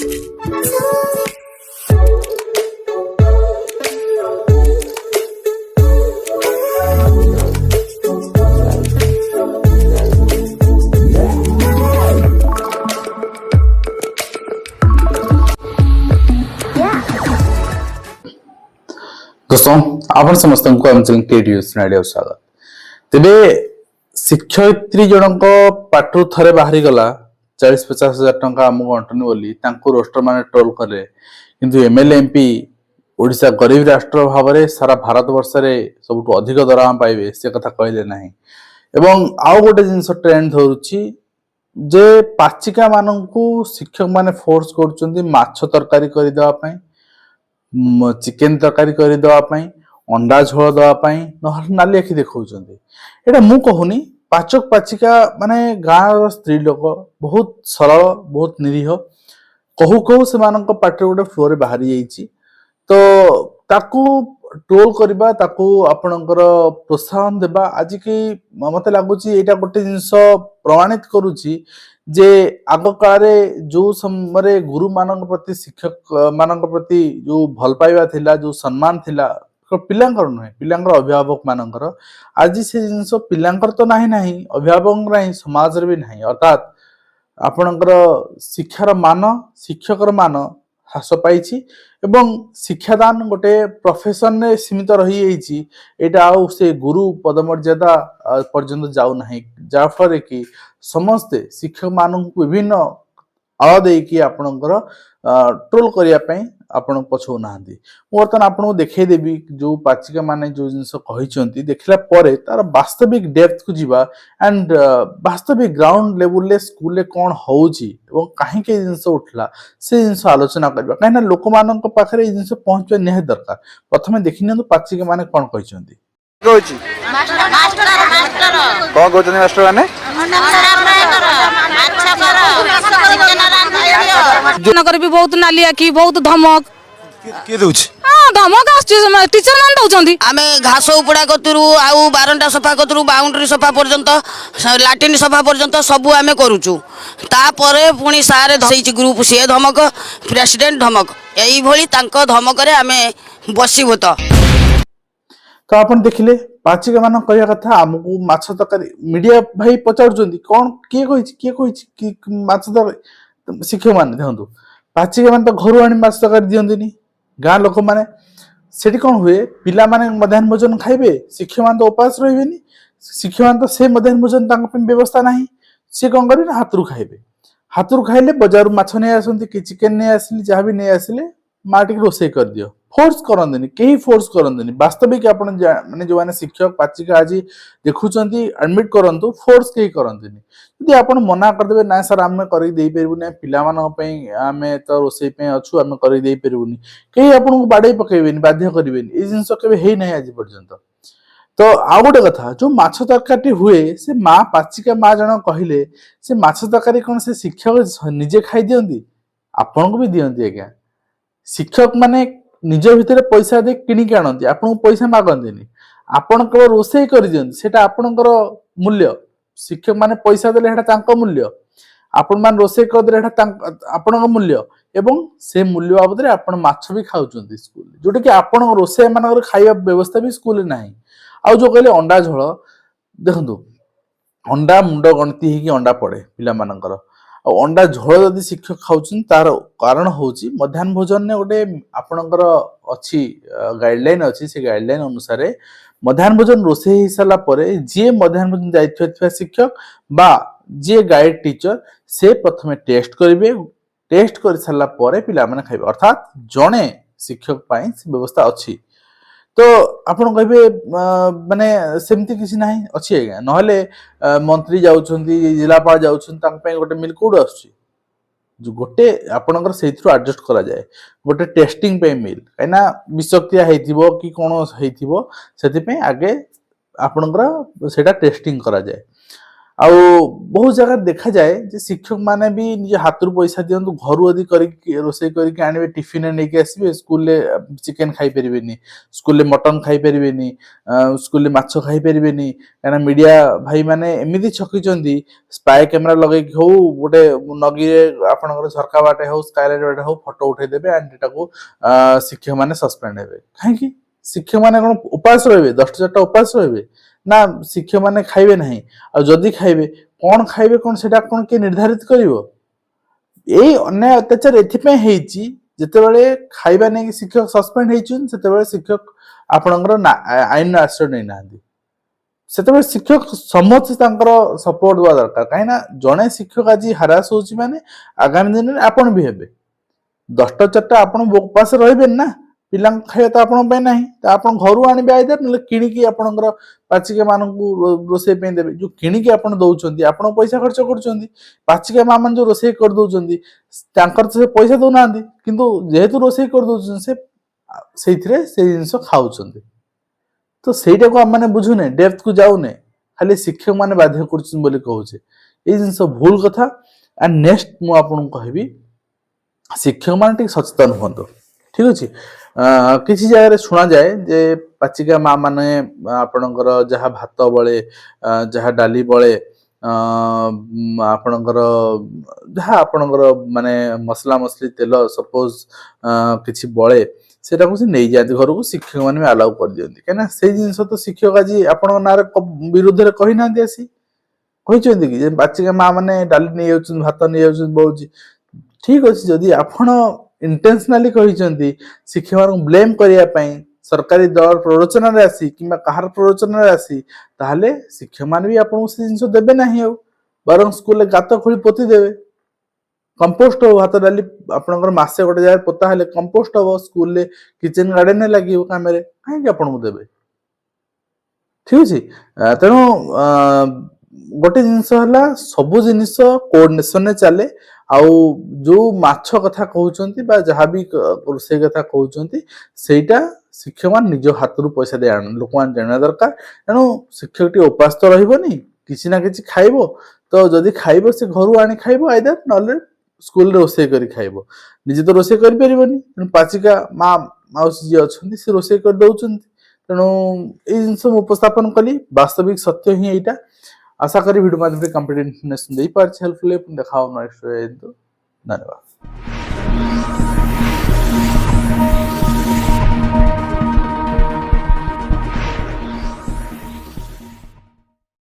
दोस्तों आपण समस्त को आम चैनल केडीयू स्वागत। तेबे शिक्षयित्री जनक पाठु थरे बाहरी गला 40-50 हजार टंका आमको अंटनी बोली रोस्टर माने ट्रोल करे, किंतु एमएलए एमपी ओडिशा गरीब राष्ट्र भाव में सारा भारत वर्ष रे सबुठ अधिक दरमा पाइबे से कथा कहले नहीं। एवं आउ गोटे जिनस ट्रेंड धरुची जे पाचिका माननकु शिक्षक माने फोर्स करचंदी माछ तरकारी करि देवा पई, चिकेन तरकारी कर देवाई, अंडा झोल देवाई, नाली आखि देखा। एटा मु कहूनी पाचक पाचिका माने गाँव स्त्री लोक बहुत सरल बहुत निरीह कहू कहू से पाटे गोटे फ्लोर बाहरी जाइए, तो ताकू ट्रोल करबा ताकू आपणकर प्रोत्साहन देबा आज की मते लगुच एटा गोटे जिनस प्रमाणित करुची जे आग काल जो समय गुरु मान प्रति शिक्षक मान प्रति जो भल पाइबा थिला, जो सम्मान थिला पिलांकर नुहे पिलांकर अभिभावक मानकर आज से जिनस पिलांकर तो नाही नाही अभिभावक नाही समाज रे भी नाही। अर्थात आपणकर शिक्षार मान शिक्षकर मान ह्रास पाई एवं शिक्षादान गोटे प्रोफेशन ने सीमित रही जाइए, एटा आउ से गुरु पदमर्यादा पर्यंत जाऊ नहीं, जा फल कि समस्ते शिक्षक मान विभिन्न आळ देकी आपणकर ट्रोल करने आपण पछौ नाहंती। बर्तमान आपको देखै देबी जो पाचिका माने जो जिनस कहिसंती देखला परे तार वास्तविक डेप्थ को जीवा एंड वास्तविक ग्राउंड लेवल ले स्कूल ले कोन होउची एवं काहे के जिनस उठला से जिनस आलोचना करबा, काहे ना लोक मानन पाखरे जिनस पहुंचबे नेह दरकार। प्रथमे देखिनियंतु पाचिका माने कोन कहिसंती कहूची मास्टर कोन कहउछन मास्टर माने जनकर भी बहुत नालिया की बहुत धमक के दउछ धमक टीचर मान दउछंती। आमे घास उपड़ा कतुरु आउ बारंटा सफा कतुरु बाउंड्री सफा पर्यंत लाट्रिन सफा पर्यंत सबु आमे करूचु। तापरे पुणी सारे धइछि ग्रुप से धमक प्रेसिडेंट धमक एई भली तांको धमक रे आमे बसीबुत। तो आपन देखिले पाचिका मान कहया कथा हमकु माछ तरकारी मीडिया भाई पचाउछंती कोन के कहिछि कि माछ तरकारी शिक्षक मान देखंतु पाचिका मान तो घर आनी माछ तरकारी दियंतिनी गाँ लोक माने सेठी कोन हुए पिला माने मध्याह्न भोजन खाइबे शिक्षक मान तो उपास रहिबेनी, शिक्षक मान तो से मध्याह्न भोजन तांक पे व्यवस्था नाही, से कोन करी ना हातरु खाइबे, हातरु खाइले बाजार माछ नै आसंती कि चिकेन नै आसिले जहाँ भी नै आसिले माटी रोसे कर दियो, फोर्स करंदिनी केही फोर्स करंदिनी। वास्तविक आपण माने जो माने शिक्षक पाचिका आज देखुचंती एडमिट करंतु फोर्स केही करंदिनी। यदि आपण मना कर देबे ना सर आमे करि देई परबुनी पिला मान पई आमे तो रोसे पे अछु आमे करि देई परबुनी केही आपण को बाडै पकेबेनी बाध्य करिवेनी ए जिंस केबे हेई नै आज पर्यंत। तो आ गोटे कथा जो माछ तरकारी हुए से माँ पाचिका माँ जन कहले से माछ तरकारी कोन से शिक्षक निजे खाई दियंती आपण को भी दियंती। आज्ञा शिक्षक माने निज भितर पैसा दे किणी के आनती आपन पैसा मागंतीनी आपण केवल रोसे कर दियंती सेटा आपणकर मूल्य। शिक्षक माने पैसा देले हेटा तांको मूल्य, आपण मान रोसे कर देले हेटा आपणक मूल्य एवं से मूल्य बाबद रे आपण माछ भी खाउचंती स्कूल जोटा कि आपण रोसे मानकर खाଇବା व्यवस्था भी स्कूल नाही। आ जो कहले अंडा झोल देखंतु अंडा मुंड गणती हेकी अंडा पड़े पिला मानकर अंडा झोल जदि शिक्षक खाउछन तार कारण होची मध्याह्न भोजन ने गोटे आपणकर अछि गाइडलाइन अछि से गाइडलाइन अनुसार मध्याह्न भोजन रोसे ही साला परे जे मध्याह्न भोजन जाइथवा शिक्षक बा जे गाइड टीचर से प्रथमे टेस्ट करिवे, टेस्ट कर साला परे पिला माने खाइबे। अर्थात जणे शिक्षक पाई व्यवस्था अछि। तो आपण कहबे माने सेमती किसी नाही अछि आज्ञा नहले मंत्री जाउछंती जिलापाल जाउछन तांक पे गोटे मिल कोड आछी जो गोटे आपणकर सेथरो एडजस्ट करा जाए गोटे टेस्टिंग पे मिल काइना विषक्रिया हेतिबो कि कोन हेतिबो सेति पे आगे आपणकर सेटा टेस्टिंग करा जाए। ଆଉ ବହୁତ ଜାଗାରେ ଦେଖାଯାଏ ଯେ ଶିକ୍ଷକ ମାନେ ବି ନିଜ ହାତରୁ ପଇସା ଦିଅନ୍ତୁ ଘରୁ ଯଦି କରିକି ରୋଷେଇ କରିକି ଆଣିବେ ଟିଫିନରେ ନେଇକି ଆସିବେ ସ୍କୁଲରେ ଚିକେନ ଖାଇପାରିବେନି ସ୍କୁଲରେ ମଟନ ଖାଇପାରିବେନି ସ୍କୁଲରେ ମାଛ ଖାଇପାରିବେନି କାହିଁକିନା ମିଡିଆ ଭାଇ ମାନେ ଏମିତି ଛକିଛନ୍ତି ସ୍ପାଏ କ୍ୟାମେରା ଲଗେଇକି ହଉ ଗୋଟେ ନଗିରେ ଆପଣଙ୍କର ଝରକା ବାଟେ ହଉ ସ୍କାଇଲାଇଟ ବାଟେ ହଉ ଫଟୋ ଉଠେଇଦେବେ ଆଣ୍ଡ ଏଟାକୁ ଶିକ୍ଷକ ମାନେ ସସ୍ପେଣ୍ଡ ହେବେ କାହିଁକି ଶିକ୍ଷକ ମାନେ କଣ ଉପାସ ରହିବେ 10ଟା 4ଟା ଉପାସ ରହିବେ ନା ଶିକ୍ଷକ ମାନେ ଖାଇବେ ନାହିଁ ଆଉ ଯଦି ଖାଇବେ କଣ ଖାଇବେ କଣ ସେଟା କଣ କିଏ ନିର୍ଦ୍ଧାରିତ କରିବ ଏଇ ଅନ୍ୟାୟ ଅତ୍ୟାଚାର ଏଥିପାଇଁ ହେଇଛି ଯେତେବେଳେ ଖାଇବା ନେଇକି ଶିକ୍ଷକ ସସ୍ପେଣ୍ଡ ହେଇଛନ୍ତି ସେତେବେଳେ ଶିକ୍ଷକ ଆପଣଙ୍କର ଆଇନର ଆଶ୍ରୟ ନେଇନାହାନ୍ତି ସେତେବେଳେ ଶିକ୍ଷକ ସମସ୍ତେ ତାଙ୍କର ସପୋର୍ଟ ଦେବା ଦରକାର କାହିଁକି ନା ଜଣେ ଶିକ୍ଷକ ଆଜି ହାରାସ ହଉଛି ମାନେ ଆଗାମୀ ଦିନରେ ଆପଣ ବି ହେବେ 10ଟା 4ଟା ଆପଣ ଉପାସ ରହିବେନି ନା ପିଲାଙ୍କ ଖାଇବା ତ ଆପଣଙ୍କ ପାଇଁ ନାହିଁ ତ ଆପଣ ଘରୁ ଆଣିବେ ଆଇଦର ନହେଲେ କିଣିକି ଆପଣଙ୍କର ପାଚିକା ମାନଙ୍କୁ ରୋଷେଇ ପାଇଁ ଦେବେ ଯୋଉ କିଣିକି ଆପଣ ଦଉଛନ୍ତି ଆପଣ ପଇସା ଖର୍ଚ୍ଚ କରୁଛନ୍ତି ପାଚିକା ମା ମାନେ ଯୋଉ ରୋଷେଇ କରିଦଉଛନ୍ତି ତାଙ୍କର ତ ସେ ପଇସା ଦଉନାହାନ୍ତି କିନ୍ତୁ ଯେହେତୁ ରୋଷେଇ କରିଦଉଛନ୍ତି ସେ ସେଇଥିରେ ସେଇ ଜିନିଷ ଖାଉଛନ୍ତି ତ ସେଇଟାକୁ ଆମେ ମାନେ ବୁଝୁନେ ଡେପ୍ଥ କୁ ଯାଉନେ ଖାଲି ଶିକ୍ଷକ ମାନେ ବାଧ୍ୟ କରୁଛନ୍ତି ବୋଲି କହୁଛେ ଏଇ ଜିନିଷ ଭୁଲ କଥା ଆଣ୍ଡ ନେକ୍ସଟ ମୁଁ ଆପଣଙ୍କୁ କହିବି ଶିକ୍ଷକ ମାନେ ଟିକେ ସଚେତନ ହୁଅନ୍ତୁ ଠିକ ଅଛି କିଛି ଜାଗାରେ ଶୁଣାଯାଏ ଯେ ପାଚିକା ମା ମାନେ ଆପଣଙ୍କର ଯାହା ଭାତ ବଳେ ଯାହା ଡାଲି ବଳେ ଆପଣଙ୍କର ଯାହା ଆପଣଙ୍କର ମାନେ ମସଲା ମସଲି ତେଲ ସପୋଜ କିଛି ବଳେ ସେଟାକୁ ସେ ନେଇଯାଆନ୍ତି ଘରକୁ ଶିକ୍ଷକ ମାନେ ବି ଆଲାଉ କରିଦିଅନ୍ତି କାହିଁକିନା ସେଇ ଜିନିଷ ତ ଶିକ୍ଷକ ଆଜି ଆପଣଙ୍କ ନାଁରେ ବିରୁଦ୍ଧରେ କହିନାହାନ୍ତି ଆସି କହିଛନ୍ତି କି ଯେ ପାଚିକା ମା ମାନେ ଡାଲି ନେଇଯାଉଛନ୍ତି ଭାତ ନେଇଯାଉଛନ୍ତି ବଳୁଛି ଠିକ ଅଛି ଯଦି ଆପଣ ଇଣ୍ଟେନସନାଲି କହିଛନ୍ତି ଶିକ୍ଷକମାନଙ୍କୁ ବ୍ଲେମ କରିବା ପାଇଁ ସରକାରୀ ଦଳ ପ୍ରରୋଚନାରେ ଆସି କିମ୍ବା କାହାର ପ୍ରରୋଚନାରେ ଆସି ତାହେଲେ ଶିକ୍ଷକମାନେ ବି ଆପଣଙ୍କୁ ସେ ଜିନିଷ ଦେବେ ନାହିଁ ଆଉ ବରଂ ସ୍କୁଲରେ ଗାତ ଖୋଳି ପୋତି ଦେବେ କମ୍ପୋଷ୍ଟ ହବ ଭାତ ଡାଲି ଆପଣଙ୍କର ମାସେ ଗୋଟେ ଜାଗାରେ ପୋତା ହେଲେ କମ୍ପୋଷ୍ଟ ହବ ସ୍କୁଲରେ କିଚେନ ଗାର୍ଡେନରେ ଲାଗିବ କାମରେ କାହିଁକି ଆପଣଙ୍କୁ ଦେବେ ଠିକ ଅଛି ତେଣୁ ଗୋଟେ ଜିନିଷ ହେଲା ସବୁ ଜିନିଷ କୋଅର୍ଡିନେସନରେ ଚାଲେ ଆଉ ଯୋଉ ମାଛ କଥା କହୁଛନ୍ତି ବା ଯାହାବି ରୋଷେଇ କଥା କହୁଛନ୍ତି ସେଇଟା ଶିକ୍ଷକ ମାନେ ନିଜ ହାତରୁ ପଇସା ଦେଇ ଆଣନ୍ତି ଲୋକମାନେ ଜାଣିବା ଦରକାର ତେଣୁ ଶିକ୍ଷକ ଟିକେ ଉପାସ ତ ରହିବନି କିଛି ନା କିଛି ଖାଇବ ତ ଯଦି ଖାଇବ ସେ ଘରୁ ଆଣି ଖାଇବ ଆଇଦର ନହେଲେ ସ୍କୁଲରେ ରୋଷେଇ କରି ଖାଇବ ନିଜେ ତ ରୋଷେଇ କରିପାରିବନି ତେଣୁ ପାଚିକା ମା ମାଉସୀ ଯିଏ ଅଛନ୍ତି ସେ ରୋଷେଇ କରି ଦଉଛନ୍ତି ତେଣୁ ଏଇ ଜିନିଷ ମୁଁ ଉପସ୍ଥାପନ କଲି ବାସ୍ତବିକ ସତ୍ୟ ହିଁ ଏଇଟା आशा करी वीडियो माध्यम कंप्लीट इन्फॉर्मेशन दे पार्छ हेल्पफुल देखा नेक्स्ट धन्यवाद।